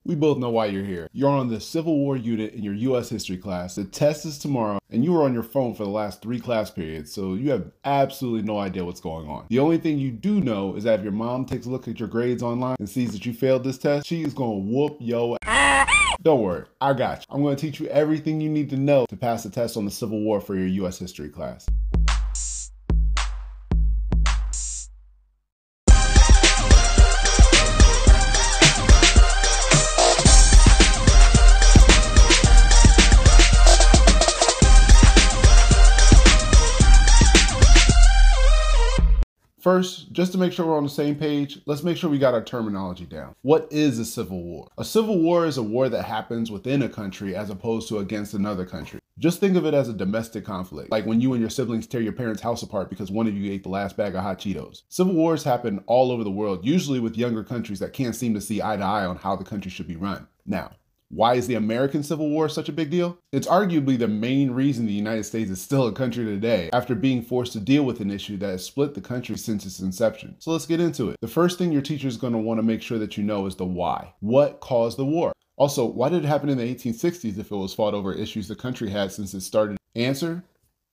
We both know why you're here. You're on the Civil War unit in your U.S. history class. The test is tomorrow, and you were on your phone for the last 3 class periods, so you have absolutely no idea what's going on. The only thing you do know is that if your mom takes a look at your grades online and sees that you failed this test, she is going to whoop your ass. Don't worry, I got you. I'm going to teach you everything you need to know to pass the test on the Civil War for your U.S. history class. First, just to make sure we're on the same page, let's make sure we got our terminology down. What is a civil war? A civil war is a war that happens within a country as opposed to against another country. Just think of it as a domestic conflict, like when you and your siblings tear your parents' house apart because one of you ate the last bag of hot Cheetos. Civil wars happen all over the world, usually with younger countries that can't seem to see eye to eye on how the country should be run. Now, why is the American Civil War such a big deal? It's arguably the main reason the United States is still a country today after being forced to deal with an issue that has split the country since its inception. So let's get into it. The first thing your teacher is going to want to make sure that you know is the why. What caused the war? Also, why did it happen in the 1860s if it was fought over issues the country had since it started? Answer: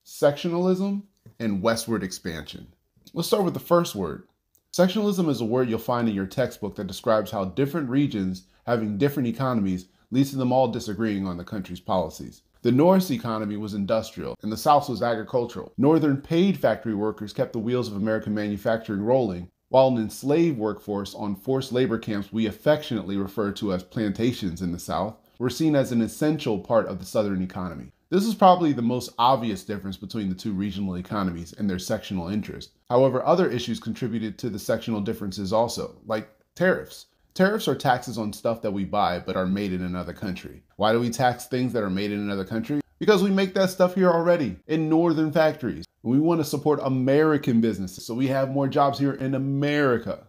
sectionalism and westward expansion. Let's start with the first word. Sectionalism is a word you'll find in your textbook that describes how different regions having different economies leads to them all disagreeing on the country's policies. The North's economy was industrial, and the South's was agricultural. Northern paid factory workers kept the wheels of American manufacturing rolling, while an enslaved workforce on forced labor camps we affectionately refer to as plantations in the South were seen as an essential part of the Southern economy. This is probably the most obvious difference between the two regional economies and their sectional interest. However, other issues contributed to the sectional differences also, like tariffs. Tariffs are taxes on stuff that we buy but are made in another country. Why do we tax things that are made in another country? Because we make that stuff here already in northern factories. We want to support American businesses, so we have more jobs here in America.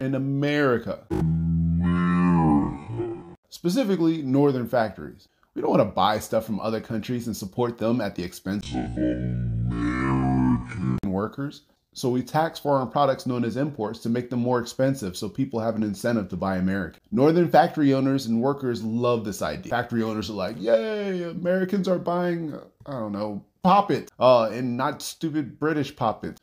Specifically, northern factories. We don't want to buy stuff from other countries and support them at the expense of American workers. So we tax foreign products known as imports to make them more expensive so people have an incentive to buy American. Northern factory owners and workers love this idea. Factory owners are like, yay, Americans are buying, Pop-It, and not stupid British Pop-It.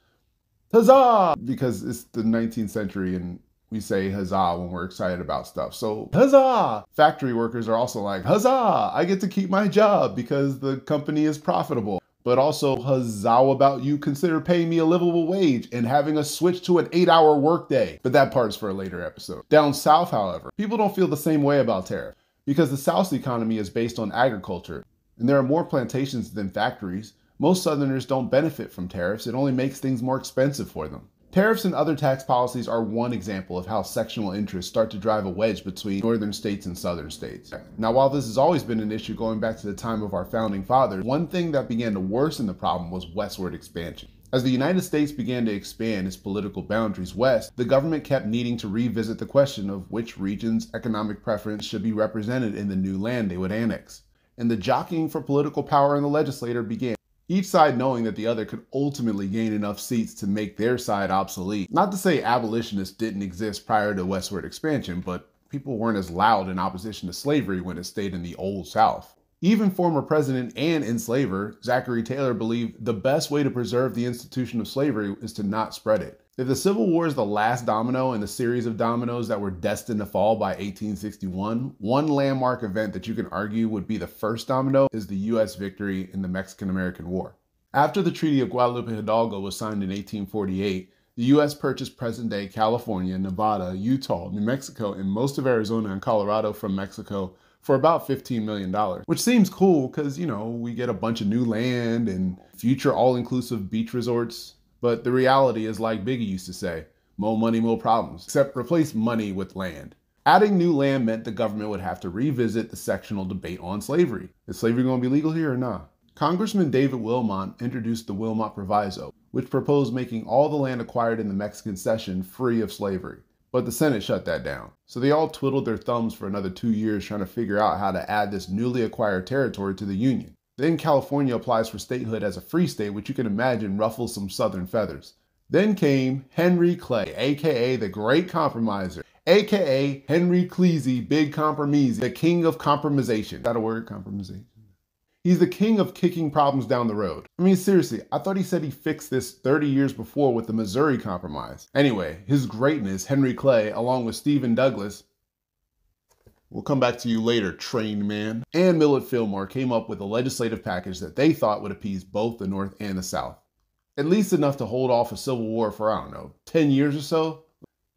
Huzzah! Because it's the 19th century and we say huzzah when we're excited about stuff. So huzzah! Factory workers are also like, huzzah! I get to keep my job because the company is profitable. But also, huzzah about you consider paying me a livable wage and having us switch to an 8-hour workday. But that part's for a later episode. Down south, however, people don't feel the same way about tariff because the South's economy is based on agriculture and there are more plantations than factories. Most Southerners don't benefit from tariffs. It only makes things more expensive for them. Tariffs and other tax policies are one example of how sectional interests start to drive a wedge between northern states and southern states. Now, while this has always been an issue going back to the time of our founding fathers, one thing that began to worsen the problem was westward expansion. As the United States began to expand its political boundaries west, the government kept needing to revisit the question of which region's economic preference should be represented in the new land they would annex. And the jockeying for political power in the legislature began. Each side knowing that the other could ultimately gain enough seats to make their side obsolete. Not to say abolitionists didn't exist prior to westward expansion, but people weren't as loud in opposition to slavery when it stayed in the old South. Even former president and enslaver Zachary Taylor believed the best way to preserve the institution of slavery is to not spread it. If the Civil War is the last domino in the series of dominoes that were destined to fall by 1861, one landmark event that you can argue would be the first domino is the U.S. victory in the Mexican-American War. After the Treaty of Guadalupe Hidalgo was signed in 1848, the U.S. purchased present-day California, Nevada, Utah, New Mexico, and most of Arizona and Colorado from Mexico for about $15 million, which seems cool because, we get a bunch of new land and future all-inclusive beach resorts. But the reality is, like Biggie used to say, more money, more problems, except replace money with land. Adding new land meant the government would have to revisit the sectional debate on slavery. Is slavery going to be legal here or not? Congressman David Wilmot introduced the Wilmot Proviso, which proposed making all the land acquired in the Mexican cession free of slavery. But the Senate shut that down. So they all twiddled their thumbs for another 2 years trying to figure out how to add this newly acquired territory to the Union. Then California applies for statehood as a free state, which you can imagine ruffles some Southern feathers. Then came Henry Clay, aka the Great Compromiser, aka Henry Cleasy, Big Compromise, the king of compromisation. Is that a word, compromisation? He's the king of kicking problems down the road. I mean, seriously, I thought he said he fixed this 30 years before with the Missouri Compromise. Anyway, his greatness, Henry Clay, along with Stephen Douglas, we'll come back to you later, trained man, and Millard Fillmore came up with a legislative package that they thought would appease both the North and the South. At least enough to hold off a civil war for, I don't know, 10 years or so?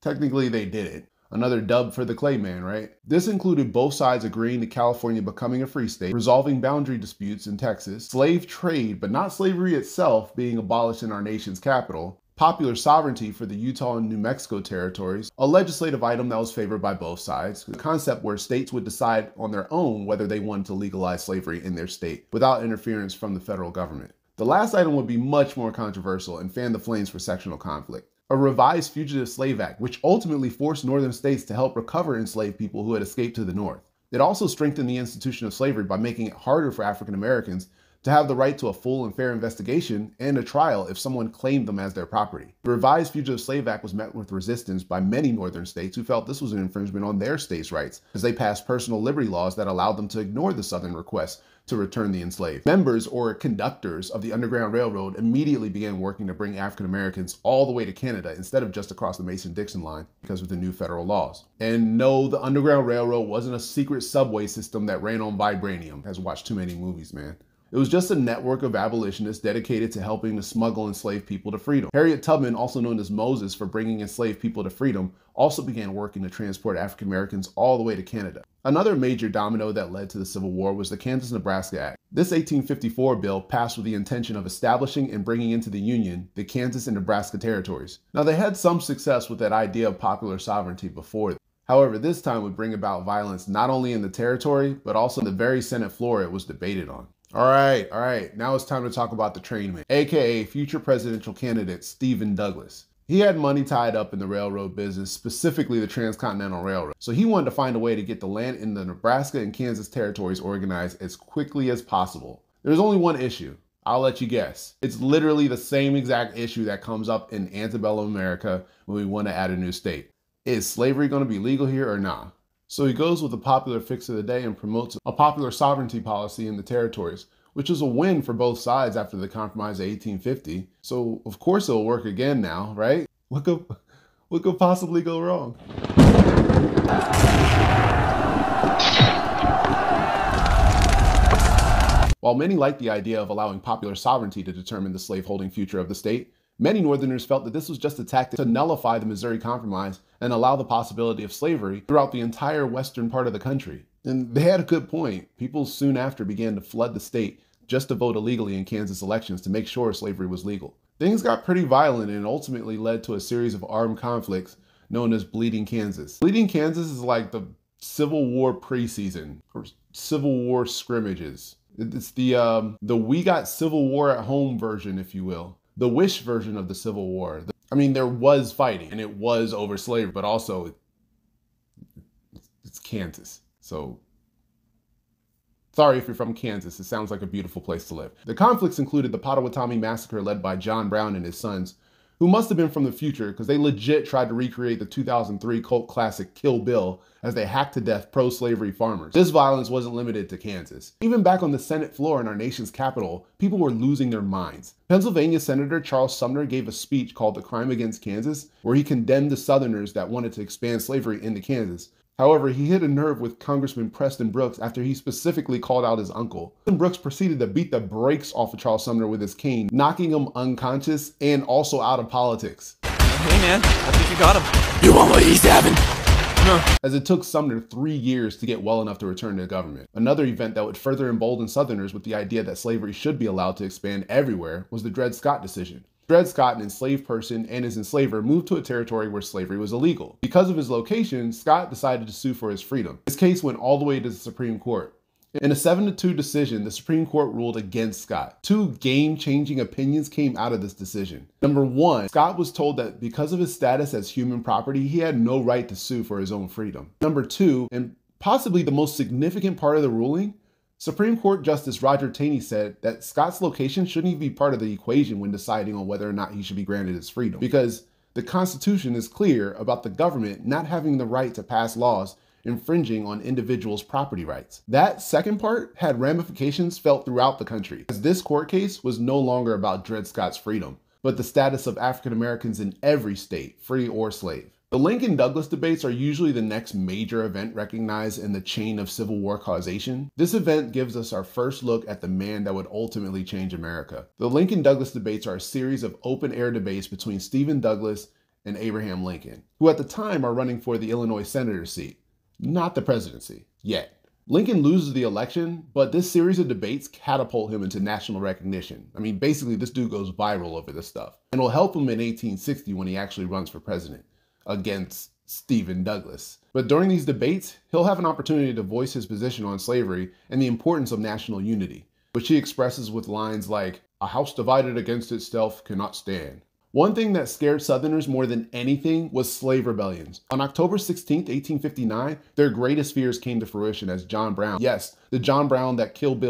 Technically, they did it. Another dub for the Clay man, right? This included both sides agreeing to California becoming a free state, resolving boundary disputes in Texas, slave trade, but not slavery itself, being abolished in our nation's capital, popular sovereignty for the Utah and New Mexico territories, a legislative item that was favored by both sides, a concept where states would decide on their own whether they wanted to legalize slavery in their state without interference from the federal government. The last item would be much more controversial and fan the flames for sectional conflict. A revised Fugitive Slave Act, which ultimately forced northern states to help recover enslaved people who had escaped to the north. It also strengthened the institution of slavery by making it harder for African Americans to have the right to a full and fair investigation and a trial if someone claimed them as their property. The revised Fugitive Slave Act was met with resistance by many northern states who felt this was an infringement on their states' rights, as they passed personal liberty laws that allowed them to ignore the southern requests to return the enslaved. Members or conductors of the Underground Railroad immediately began working to bring African Americans all the way to Canada instead of just across the Mason-Dixon line because of the new federal laws. And no, the Underground Railroad wasn't a secret subway system that ran on vibranium. Has watched too many movies, man. It was just a network of abolitionists dedicated to helping to smuggle enslaved people to freedom. Harriet Tubman, also known as Moses for bringing enslaved people to freedom, also began working to transport African Americans all the way to Canada. Another major domino that led to the Civil War was the Kansas-Nebraska Act. This 1854 bill passed with the intention of establishing and bringing into the Union the Kansas and Nebraska territories. Now, they had some success with that idea of popular sovereignty before. However, this time would bring about violence not only in the territory, but also in the very Senate floor it was debated on. All right, now it's time to talk about the train man, aka future presidential candidate Stephen Douglas. He had money tied up in the railroad business, specifically the Transcontinental Railroad. So he wanted to find a way to get the land in the Nebraska and Kansas territories organized as quickly as possible. There's only one issue. I'll let you guess. It's literally the same exact issue that comes up in antebellum America when we want to add a new state. Is slavery going to be legal here or not? So he goes with the popular fix of the day and promotes a popular sovereignty policy in the territories, which was a win for both sides after the Compromise of 1850. So of course it'll work again now, right? What could possibly go wrong? While many liked the idea of allowing popular sovereignty to determine the slaveholding future of the state, many Northerners felt that this was just a tactic to nullify the Missouri Compromise and allow the possibility of slavery throughout the entire western part of the country. And they had a good point. People soon after began to flood the state just to vote illegally in Kansas elections to make sure slavery was legal. Things got pretty violent and ultimately led to a series of armed conflicts known as Bleeding Kansas. Bleeding Kansas is like the Civil War preseason, or Civil War scrimmages. It's the we got Civil War at home version, if you will. The wish version of the Civil War. I mean, there was fighting and it was over slavery, but also it's Kansas. So sorry if you're from Kansas, it sounds like a beautiful place to live. The conflicts included the Potawatomi massacre led by John Brown and his sons, who must have been from the future because they legit tried to recreate the 2003 cult classic Kill Bill as they hacked to death pro-slavery farmers. This violence wasn't limited to Kansas. Even back on the Senate floor in our nation's capital, people were losing their minds. Pennsylvania Senator Charles Sumner gave a speech called The Crime Against Kansas, where he condemned the Southerners that wanted to expand slavery into Kansas. However, he hit a nerve with Congressman Preston Brooks after he specifically called out his uncle. Preston Brooks proceeded to beat the brakes off of Charles Sumner with his cane, knocking him unconscious and also out of politics. Hey man, I think you got him. You want what he's having? No. As it took Sumner 3 years to get well enough to return to government. Another event that would further embolden Southerners with the idea that slavery should be allowed to expand everywhere was the Dred Scott decision. Dred Scott, an enslaved person and his enslaver, moved to a territory where slavery was illegal. Because of his location, Scott decided to sue for his freedom. His case went all the way to the Supreme Court. In a 7-2 decision, the Supreme Court ruled against Scott. Two game-changing opinions came out of this decision. Number one, Scott was told that because of his status as human property, he had no right to sue for his own freedom. Number two, and possibly the most significant part of the ruling, Supreme Court Justice Roger Taney said that Scott's location shouldn't even be part of the equation when deciding on whether or not he should be granted his freedom, because The Constitution is clear about the government not having the right to pass laws infringing on individuals' property rights. That second part had ramifications felt throughout the country, as this court case was no longer about Dred Scott's freedom, but the status of African Americans in every state, free or slave. The Lincoln-Douglas debates are usually the next major event recognized in the chain of Civil War causation. This event gives us our first look at the man that would ultimately change America. The Lincoln-Douglas debates are a series of open-air debates between Stephen Douglas and Abraham Lincoln, who at the time are running for the Illinois senator seat, not the presidency, yet. Lincoln loses the election, but this series of debates catapult him into national recognition. I mean, basically, this dude goes viral over this stuff, and will help him in 1860 when he actually runs for president against Stephen Douglas. But during these debates, he'll have an opportunity to voice his position on slavery and the importance of national unity, which he expresses with lines like, "A house divided against itself cannot stand." One thing that scared Southerners more than anything was slave rebellions. On October 16, 1859, their greatest fears came to fruition as John Brown, yes, the John Brown that killed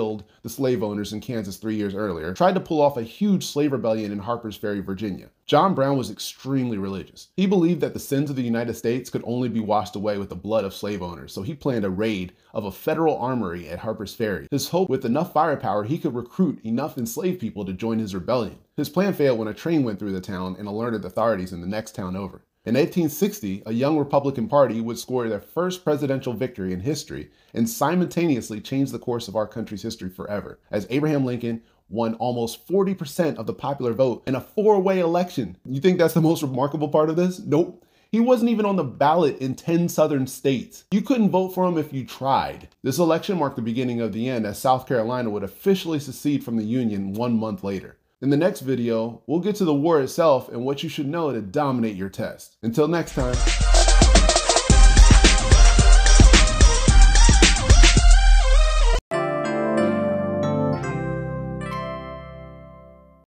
the slave owners in Kansas 3 years earlier, tried to pull off a huge slave rebellion in Harper's Ferry, Virginia. John Brown was extremely religious. He believed that the sins of the United States could only be washed away with the blood of slave owners, so he planned a raid of a federal armory at Harper's Ferry. His hope, with enough firepower, he could recruit enough enslaved people to join his rebellion. His plan failed when a train went through the town and alerted authorities in the next town over. In 1860, a young Republican Party would score their first presidential victory in history and simultaneously change the course of our country's history forever, as Abraham Lincoln won almost 40% of the popular vote in a four-way election. You think that's the most remarkable part of this? Nope. He wasn't even on the ballot in 10 southern states. You couldn't vote for him if you tried. This election marked the beginning of the end, as South Carolina would officially secede from the Union 1 month later. In the next video, we'll get to the war itself and what you should know to dominate your test. Until next time.